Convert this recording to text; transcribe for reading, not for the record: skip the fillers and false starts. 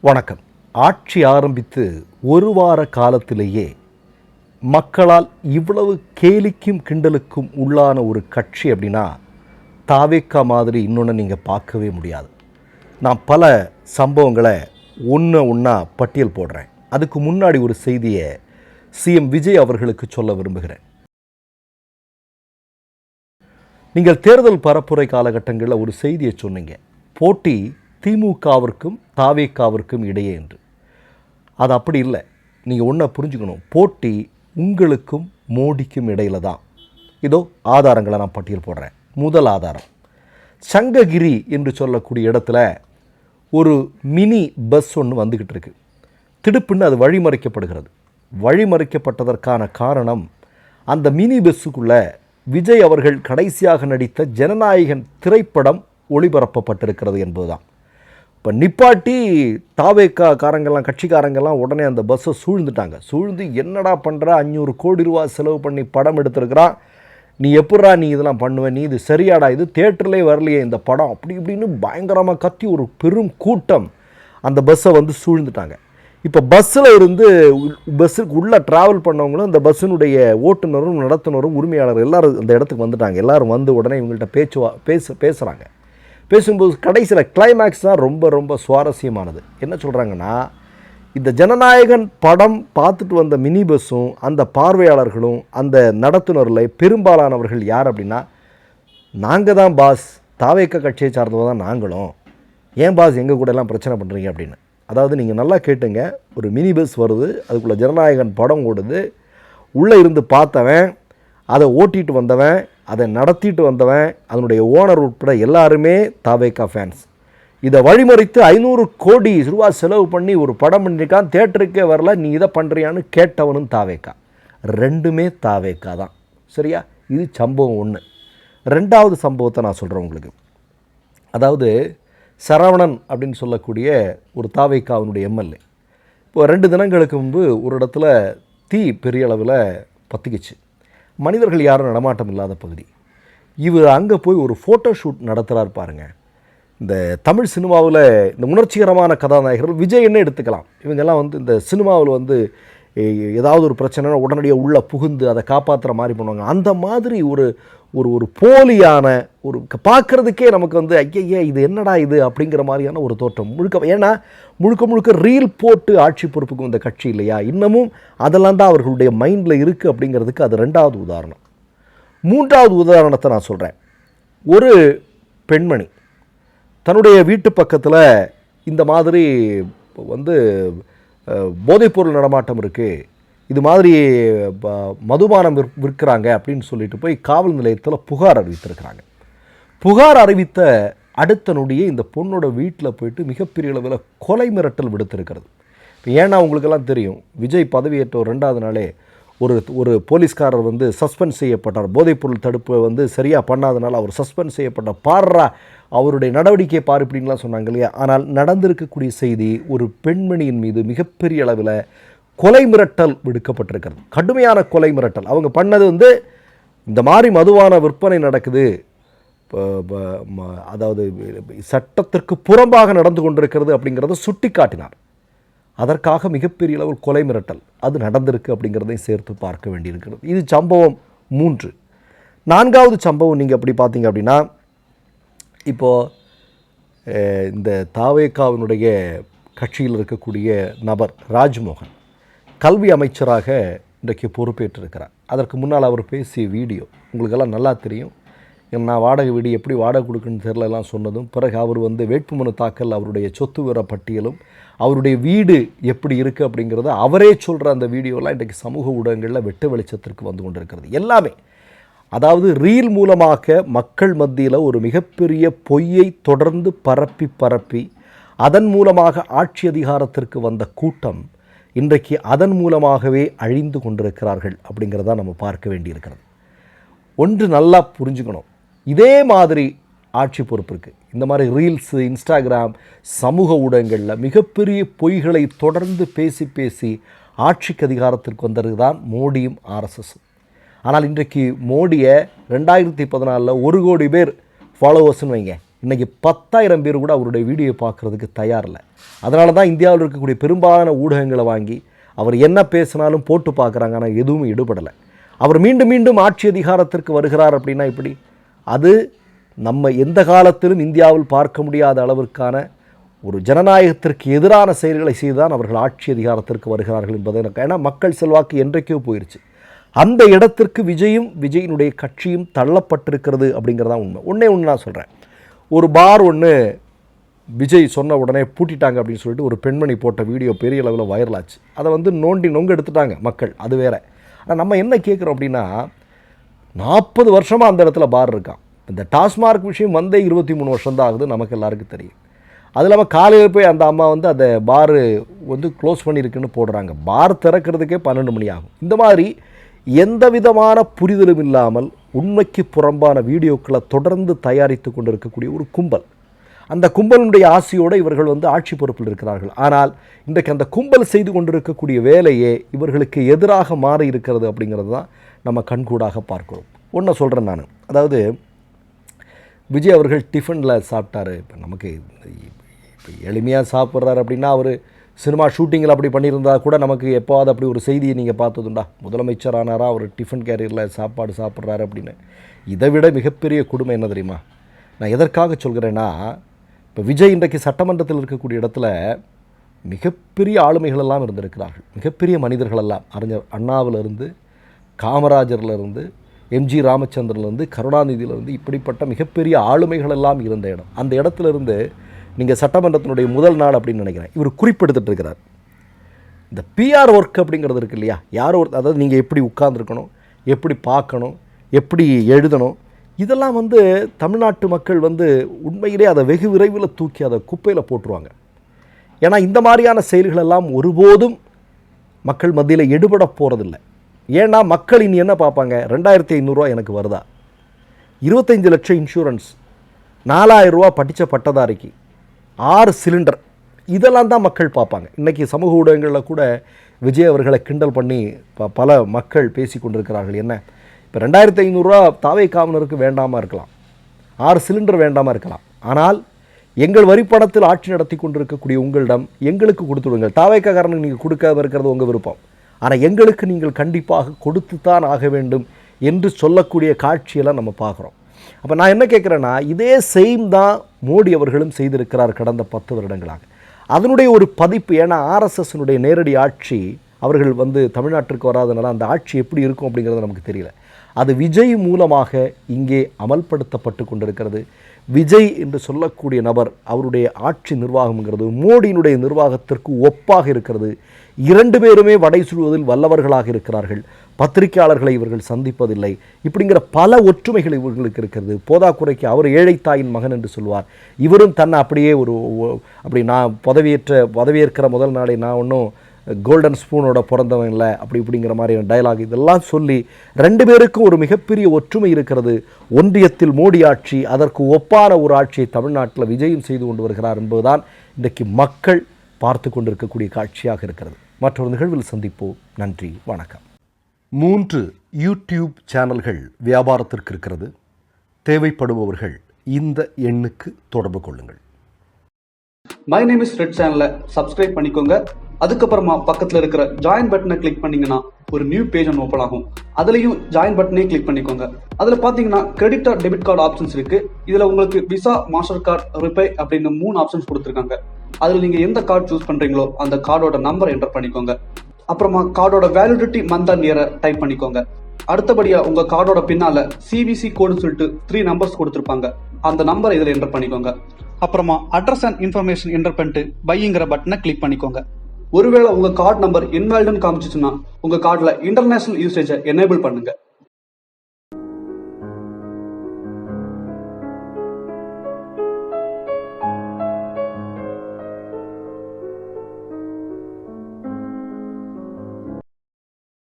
வணக்கம். ஆட்சி ஆரம்பித்து ஒரு வார காலத்திலேயே மக்களால் இவ்வளவு கேலிக்கும் கிண்டலுக்கும் உள்ளான ஒரு கட்சி அப்படின்னா தாவேக்கா மாதிரி இன்னொன்று நீங்கள் பார்க்கவே முடியாது. நான் பல சம்பவங்களை ஒன்றா பட்டியல் போடுறேன். அதுக்கு முன்னாடி ஒரு செய்தியை சிஎம் விஜய் அவர்களுக்கு சொல்ல விரும்புகிறேன். நீங்கள் தேர்தல் பரப்புரை காலகட்டங்களில் ஒரு செய்தியை சொன்னீங்க, போட்டி திமுகவிற்கும் தாவேக்காவிற்கும் இடையே என்று. அது அப்படி இல்லை. நீங்கள் ஒன்றை புரிஞ்சுக்கணும், போட்டி உங்களுக்கும் மோடிக்கும் இடையில தான். இதோ ஆதாரங்களை நான் பட்டியல் போடுறேன். முதல் ஆதாரம், சங்ககிரி என்று சொல்லக்கூடிய இடத்துல ஒரு மினி பஸ் ஒன்று வந்துக்கிட்டு இருக்கு. திடுப்புன்னு அது வழிமறைக்கப்படுகிறது. வழிமறைக்கப்பட்டதற்கான காரணம், அந்த மினி பஸ்ஸுக்குள்ளே விஜய் அவர்கள் கடைசியாக நடித்த ஜனநாயகன் திரைப்படம் ஒளிபரப்பப்பட்டிருக்கிறது என்பதுதான். இப்போ நிப்பாட்டி தாவேக்கா காரங்கள்லாம் கட்சிக்காரங்கள்லாம் உடனே அந்த பஸ்ஸை சூழ்ந்து என்னடா பண்ணுற, 500 கோடி ரூபா செலவு பண்ணி படம் எடுத்திருக்கிறான், நீ எப்படா நீ இதெல்லாம் பண்ணுவேன், நீ இது சரியாடா, இது தேட்டர்லேயே வரலையே இந்த படம், அப்படி இப்படின்னு பயங்கரமாக கத்தி ஒரு பெரும் கூட்டம் அந்த பஸ்ஸை வந்து சூழ்ந்துட்டாங்க. இப்போ பஸ்ஸில் இருந்து பஸ்ஸுக்கு உள்ளே ட்ராவல் பண்ணவங்களும் அந்த பஸ்ஸினுடைய ஓட்டுநரும் நடத்துனரும் உரிமையாளர் எல்லோரும் அந்த இடத்துக்கு வந்துட்டாங்க. எல்லோரும் வந்து உடனே இவங்கள்ட்ட பேசுகிறாங்க. பேசும்போது கடைசியில் கிளைமேக்ஸ் தான் ரொம்ப ரொம்ப சுவாரஸ்யமானது. என்ன சொல்கிறாங்கன்னா, இந்த ஜனநாயகன் படம் பார்த்துட்டு வந்த மினி பஸ்ஸும் அந்த பார்வையாளர்களும் அந்த நடத்துனரில் பெரும்பாலானவர்கள் யார் அப்படின்னா, நாங்கள் தான் பாஸ், தாவேக்கா கட்சியை சார்ந்தவங்க தான் நாங்களும், ஏன் பாஸ் எங்கள் கூட எல்லாம் பிரச்சனை பண்ணுறீங்க அப்படின்னு. அதாவது நீங்கள் நல்லா கேட்டுங்க, ஒரு மினி பஸ் வருது, அதுக்குள்ளே ஜனநாயகன் படம் ஓடுது, உள்ளே இருந்து பார்த்தவன், அதை ஓட்டிகிட்டு வந்தவன், அதை நடத்திட்டு வந்தவன், அதனுடைய ஓனர் உட்பட எல்லாருமே தாவேக்கா ஃபேன்ஸ். இதை வழிமறித்து 500 கோடி ரூபா செலவு பண்ணி ஒரு படம் பண்ணியிருக்கான், தேட்டருக்கே வரல, நீ இதை பண்ணுறியான்னு கேட்டவனும் தாவேக்கா. ரெண்டுமே தாவேக்கா தான். சரியா? இது சம்பவம் ஒன்று. ரெண்டாவது சம்பவத்தை நான் சொல்கிறேன் உங்களுக்கு. அதாவது சரவணன் அப்படின்னு சொல்லக்கூடிய ஒரு தாவேக்காவினுடைய எம்எல்ஏ இப்போ 2 தினங்களுக்கு முன்பு ஒரு இடத்துல தீ பெரிய அளவில் பற்றிக்கிச்சு. மனிதர்கள் யாரும் நடமாட்டம் இல்லாத பகுதி. இவர் அங்கே போய் ஒரு ஃபோட்டோ ஷூட் நடத்துகிறார் பாருங்கள். இந்த தமிழ் சினிமாவில் இந்த உணர்ச்சிகரமான கதாநாயகர்கள் விஜய்ன்னு எடுத்துக்கலாம். இவங்கெல்லாம் வந்து இந்த சினிமாவில் வந்து ஏதாவது ஒரு பிரச்சனைனா உடனடியாக உள்ளே புகுந்து அதை காப்பாற்றுற மாதிரி பண்ணுவாங்க. அந்த மாதிரி ஒரு ஒரு ஒரு போலியான ஒரு பார்க்குறதுக்கே நமக்கு வந்து ஐயா இது என்னடா இது அப்படிங்கிற மாதிரியான ஒரு தோற்றம் ஏன்னா முழுக்க ரீல் போட்டு ஆட்சி பொறுப்புக்கும் இந்த கட்சி இல்லையா, இன்னமும் அதெல்லாம் தான் அவர்களுடைய மைண்டில் இருக்குது அப்படிங்கிறதுக்கு அது ரெண்டாவது உதாரணம். மூன்றாவது உதாரணத்தை நான் சொல்கிறேன். ஒரு பெண்மணி தன்னுடைய வீட்டு பக்கத்தில் இந்த மாதிரி வந்து போதைப்பொருள் நடமாட்டம் இருக்குது, இது மாதிரி மதுபானம் விற்கிறாங்க அப்படின்னு சொல்லிட்டு போய் காவல் நிலையத்தில் புகார் அறிவித்திருக்கிறாங்க. புகார் அறிவித்த அடுத்த நொடியே இந்த பொண்ணோட வீட்டில் போயிட்டு மிகப்பெரிய அளவில் கொலை மிரட்டல் விடுத்திருக்கிறது. இப்போ ஏன்னா உங்களுக்கெல்லாம் தெரியும், விஜய் பதவியேற்ற 2வது நாளே ஒரு போலீஸ்காரர் வந்து சஸ்பெண்ட் செய்யப்பட்டார். போதைப்பொருள் தடுப்பு வந்து சரியாக பண்ணாதனால அவர் சஸ்பெண்ட் செய்யப்பட்டார். பாடுறா அவருடைய நடவடிக்கை பாரு இப்படின்லாம் சொன்னாங்க இல்லையா. ஆனால் நடந்திருக்கக்கூடிய செய்தி, ஒரு பெண்மணியின் மீது மிகப்பெரிய அளவில் கொலை மிரட்டல் விடுக்கப்பட்டிருக்கிறது. கடுமையான கொலை மிரட்டல். அவங்க பண்ணது வந்து இந்த மாதிரி மதுவான விற்பனை நடக்குது, அதாவது சட்டத்திற்கு புறம்பாக நடந்து கொண்டிருக்கிறது அப்படிங்கிறத சுட்டி காட்டினார். அதற்காக மிகப்பெரிய அளவில் கொலை மிரட்டல் அது நடந்திருக்கு அப்படிங்கிறதையும் சேர்த்து பார்க்க வேண்டியிருக்கிறது. இது சம்பவம் 3. 4வது சம்பவம் நீங்கள் எப்படி பார்த்தீங்க அப்படின்னா, இப்போது இந்த தாவேக்காவினுடைய கட்சியில் இருக்கக்கூடிய நபர் ராஜ்மோகன் கல்வி அமைச்சராக இன்றைக்கு பொறுப்பேற்றிருக்கிறார். அதற்கு முன்னால் அவர் பேசிய வீடியோ உங்களுக்கெல்லாம் நல்லா தெரியும். நான் வாடகை வீடு எப்படி வாடகை கொடுக்குன்னு தெரிலலாம் சொன்னதும், பிறகு அவர் வந்து வேட்புமனு தாக்கல், அவருடைய சொத்து விவர பட்டியலும், அவருடைய வீடு எப்படி இருக்குது அப்படிங்கிறத அவரே சொல்கிற அந்த வீடியோலாம் இன்றைக்கு சமூக ஊடகங்களில் வெட்ட வெளிச்சத்திற்கு வந்து கொண்டிருக்கிறது. எல்லாமே அதாவது ரீல் மூலமாக மக்கள் மத்தியில் ஒரு மிகப்பெரிய பொய்யை தொடர்ந்து பரப்பி அதன் மூலமாக ஆட்சி அதிகாரத்திற்கு வந்த கூட்டம் இன்றைக்கு அதன் மூலமாகவே அழிந்து கொண்டிருக்கிறார்கள் அப்படிங்கிறத நம்ம பார்க்க வேண்டியிருக்கிறது. ஒன்று நல்லா புரிஞ்சுக்கணும், இதே மாதிரி ஆட்சி பொறுப்பு இருக்குது. இந்த மாதிரி ரீல்ஸு, இன்ஸ்டாகிராம், சமூக ஊடகங்களில் மிகப்பெரிய பொய்களை தொடர்ந்து பேசி ஆட்சிக்கு அதிகாரத்திற்கு வந்தது தான் மோடியும் ஆர்எஸ்எஸும். ஆனால் இன்றைக்கு மோடியை 2014 1 கோடி பேர் ஃபாலோவர்ஸ்னு வைங்க, இன்றைக்கி 10,000 பேர் கூட அவருடைய வீடியோ பார்க்குறதுக்கு தயார் இல்லை. அதனால தான் இந்தியாவில் இருக்கக்கூடிய பெரும்பாலான ஊடகங்களை வாங்கி அவர் என்ன பேசினாலும் போட்டு பார்க்குறாங்க. ஆனால் எதுவும் ஈடுபடலை. அவர் மீண்டும் மீண்டும் ஆட்சி அதிகாரத்திற்கு வருகிறார் அப்படின்னா இப்படி அது நம்ம எந்த காலத்திலும் இந்தியாவில் பார்க்க முடியாத அளவிற்கான ஒரு ஜனநாயகத்திற்கு எதிரான செயல்களை செய்துதான் அவர்கள் ஆட்சி அதிகாரத்திற்கு வருகிறார்கள் என்பதை எனக்கு, ஏன்னா மக்கள் செல்வாக்கு என்றைக்கோ போயிடுச்சு. அந்த இடத்திற்கு விஜயினுடைய கட்சியும் தள்ளப்பட்டிருக்கிறது அப்படிங்கிறதான் உண்மை. ஒன்று நான் சொல்கிறேன், ஒரு பார் ஒன்று விஜய் சொன்ன உடனே பூட்டிட்டாங்க அப்படின்னு சொல்லிட்டு ஒரு பெண்மணி போட்ட வீடியோ பெரிய அளவில் வைரல் ஆச்சு. அதை வந்து நொங்கு எடுத்துட்டாங்க மக்கள், அது வேறு. ஆனால் நம்ம என்ன கேட்குறோம் அப்படின்னா, 40 வருஷமாக அந்த இடத்துல பார் இருக்கான். இந்த டாஸ்மார்க் விஷயம் வந்தே 23 வருஷம் தான் ஆகுது, நமக்கு எல்லாருக்கும் தெரியும். அது இல்லாமல் காலையில் போய் அந்த அம்மா வந்து அந்த பாரு வந்து க்ளோஸ் பண்ணியிருக்குன்னு போடுறாங்க. பார் திறக்கிறதுக்கே 12 மணி ஆகும். இந்த மாதிரி எந்த விதமான புரிதலும் இல்லாமல் உண்மைக்கு புறம்பான வீடியோக்களை தொடர்ந்து தயாரித்து கொண்டு இருக்கக்கூடிய ஒரு கும்பல். அந்த கும்பலுடைய ஆசையோடு இவர்கள் வந்து ஆட்சி பொறுப்பில் இருக்கிறார்கள். ஆனால் இன்றைக்கு அந்த கும்பல் செய்து கொண்டிருக்கக்கூடிய வேலையே இவர்களுக்கு எதிராக மாறி இருக்கிறது அப்படிங்கிறது தான் நம்ம கண்கூடாக பார்க்கிறோம். ஒன்றை சொல்கிறேன் நான், அதாவது விஜய் அவர்கள் டிஃபனில் சாப்பிட்டாரு. இப்போ நமக்கு இப்போ எளிமையாக சாப்பிட்றாரு அப்படின்னா, அவர் சினிமா ஷூட்டிங்கில் அப்படி பண்ணியிருந்தா கூட நமக்கு எப்போவாது அப்படி ஒரு செய்தியை நீங்கள் பார்த்ததுண்டா? முதலமைச்சர் ஆனாரா, அவர் டிஃபன் கேரியரில் சாப்பாடு சாப்பிட்றாரு அப்படின்னு. இதை விட மிகப்பெரிய கொடுமை என்ன தெரியுமா? நான் எதற்காக சொல்கிறேன்னா, இப்போ விஜய் இன்றைக்கு சட்டமன்றத்தில் இருக்கக்கூடிய இடத்துல மிகப்பெரிய ஆளுமைகளெல்லாம் இருந்திருக்கிறார்கள். மிகப்பெரிய மனிதர்களெல்லாம், அறிஞர் அண்ணாவிலிருந்து, காமராஜர்லேருந்து, எம்ஜி ராமச்சந்திரன்லேருந்து, கருணாநிதியிலேருந்து, இப்படிப்பட்ட மிகப்பெரிய ஆளுமைகளெல்லாம் இருந்த இடம். அந்த இடத்துலேருந்து நீங்கள் சட்டமன்றத்தினுடைய முதல் நாள் அப்படின்னு நினைக்கிறேன் இவர் குறிப்பெடுத்துட்டு இருக்கிறார். இந்த பிஆர் ஒர்க் அப்படிங்கிறது இருக்கு இல்லையா, யாரோ ஒரு, அதாவது நீங்கள் எப்படி உட்கார்ந்துருக்கணும், எப்படி பார்க்கணும், எப்படி எழுதணும், இதெல்லாம் வந்து தமிழ்நாட்டு மக்கள் வந்து உண்மையிலே அதை வெகு விரைவில் தூக்கி அதை குப்பையில் போட்டுருவாங்க. ஏன்னா இந்த மாதிரியான செயல்களெல்லாம் ஒருபோதும் மக்கள் மத்தியில் எடுபட போகிறதில்லை. ஏன்னா மக்கள் இனி என்ன பார்ப்பாங்க? 2500 எனக்கு வருதா, 25 லட்சம் இன்சூரன்ஸ், 4000 ரூபா படித்த பட்டதாரிக்கு, 6 சிலிண்டர், இதெல்லாம் தான் மக்கள் பார்ப்பாங்க. இன்றைக்கி சமூக ஊடகங்களில் கூட விஜய் அவர்களை கிண்டல் பண்ணி பல மக்கள் பேசி கொண்டிருக்கிறார்கள். என்ன, இப்போ 2500 ரூபா தாவே காவலருக்கு வேண்டாமல் இருக்கலாம், 6 சிலிண்டர் வேண்டாமல் இருக்கலாம், ஆனால் எங்கள் வரிப்பணத்தில் ஆட்சி நடத்தி கொண்டிருக்கக்கூடிய உங்களிடம் எங்களுக்கு கொடுத்து விடுங்கள். தாவேக்காரனுக்கு நீங்கள் கொடுக்காம இருக்கிறது உங்கள் விருப்பம், ஆனால் எங்களுக்கு நீங்கள் கண்டிப்பாக கொடுத்துத்தான் ஆக வேண்டும் என்று சொல்லக்கூடிய காட்சியெல்லாம் நம்ம பார்க்குறோம். அப்போ நான் என்ன கேட்குறேன்னா, இதே சேம் தான் மோடி அவர்களும் செய்திருக்கிறார் கடந்த 10 வருடங்களாக. அதனுடைய ஒரு பதிப்பு. ஏன்னா ஆர்எஸ்எஸ்னுடைய நேரடி ஆட்சி அவர்கள் வந்து தமிழ்நாட்டிற்கு வராதனால அந்த ஆட்சி எப்படி இருக்கும் அப்படிங்கிறது நமக்கு தெரியல. அது விஜய் மூலமாக இங்கே அமல்படுத்தப்பட்டு கொண்டிருக்கிறது. விஜய் என்று சொல்லக்கூடிய நபர், அவருடைய ஆட்சி நிர்வாகம்ங்கிறது மோடியினுடைய நிர்வாகத்திற்கு ஒப்பாக இருக்கிறது. 2 பேருமே வடை சுடுவதில் வல்லவர்களாக இருக்கிறார்கள். பத்திரிகையாளர்களை இவர்கள் சந்திப்பதில்லை. இப்படிங்கிற பல ஒற்றுமைகள் இவர்களுக்கு இருக்கிறது. போதாக்குறைக்கு அவர் ஏழை தாயின் மகன் என்று சொல்வார். இவரும் தன்னை அப்படியே அப்படி நான் பதவியேற்கிற முதல் நாளை நான் ஒன்றும் கோல்டன் ஸ்பூனோட பிறந்தவன் இல்லை அப்படி இப்படிங்கிற மாதிரி டயலாக் இதெல்லாம் சொல்லி 2 பேருக்கும் ஒரு மிகப்பெரிய ஒற்றுமை இருக்கிறது. ஒன்றியத்தில் மோடி ஆட்சி, அதற்கு ஒப்பான ஒரு ஆட்சியை தமிழ்நாட்டில் விஜயம் செய்து கொண்டு வருகிறார் என்பதுதான் இன்றைக்கு மக்கள் பார்த்து கொண்டிருக்கக்கூடிய காட்சியாக இருக்கிறது. மற்றொரு நிகழ்வில் சந்திப்போம். நன்றி, வணக்கம். 3 யூடியூப் சேனல்கள் வியாபாரத்திற்கு இருக்கிறது. தேவைப்படுபவர்கள் இந்த எண்ணுக்கு தொடர்பு கொள்ளுங்கள். மை நேம் இஸ் ரெட் சேனலை சப்ஸ்கிரைப் பண்ணிக்கோங்க. அதுக்கப்புறமா பக்கத்தில் இருக்கிற ஜாயின் பட்டனை கிளிக் பண்ணீங்கன்னா ஒரு நியூ பேஜ் ஒன்று ஓப்பன் ஆகும். அதுலேயும் ஜாயின் பட்டனே கிளிக் பண்ணிக்கோங்க. அதில் பார்த்தீங்கன்னா credit R debit card options இருக்கு. இதில் உங்களுக்கு விசா, மாஸ்டர் கார்டு, ரிப்பே அப்படின்னு 3 ஆப்ஷன்ஸ் கொடுத்துருக்காங்க. அதில் நீங்கள் எந்த கார்டு சூஸ் பண்ணுறீங்களோ அந்த கார்டோட நம்பர் என்டர் பண்ணிக்கோங்க. அப்புறமா கார்டோட வேலிடிட்டி மந்த் அண்ட் இயரை டைப் பண்ணிக்கோங்க. அடுத்தபடியா உங்க கார்டோட பின்னால சிவிசி கோடுன்னு சொல்லிட்டு 3 நம்பர்ஸ் கொடுத்துருப்பாங்க. அந்த நம்பரை இதில் என்டர் பண்ணிக்கோங்க. அப்புறமா அட்ரஸ் அண்ட் இன்ஃபர்மேஷன் என்டர் பண்ணிட்டு பைங்கிற பட்டனை கிளிக் பண்ணிக்கோங்க. ஒருவேளை உங்க கார்டு நம்பர் இன்வாலிட்னு காமிச்சிச்சுன்னா உங்க கார்டுல இன்டர்நேஷனல் யூசேஜை எனேபிள் பண்ணுங்க.